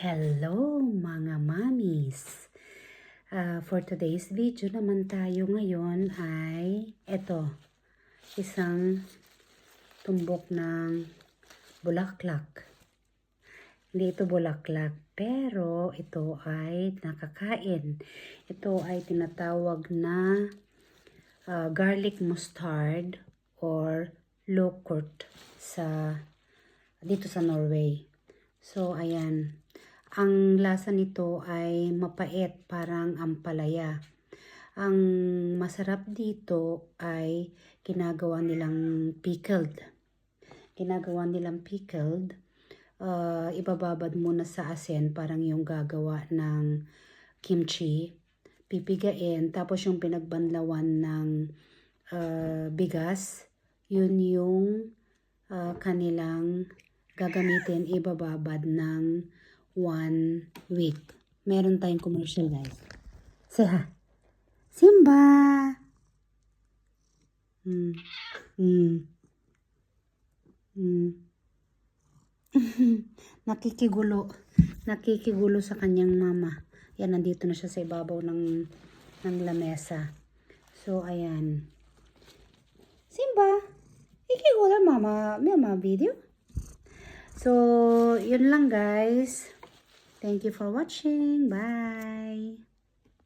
Hello mga mamis! For today's video naman tayo ngayon ay isang tumbok ng bulaklak. Hindi ito bulaklak pero ito ay nakakain. Ito ay tinatawag na garlic mustard or lokurt dito sa Norway. So ayan. Ang lasa nito ay mapait, parang ampalaya. Ang masarap dito ay ginagawa nilang pickled. Ibababad muna sa asin, parang yung gagawa ng kimchi. Pipigain, tapos yung pinagbanlawan ng bigas, yun yung kanilang gagamitin, ibababad ng 1 week. Meron tayong commercial, guys. Say ha. Simba! Nakikigulo. Nakikigulo sa kanyang mama. Yan, nandito na siya sa ibabaw ng lamesa. So, ayan. Simba! Ikigulo, mama video. So, yun lang, guys. Thank you for watching. Bye!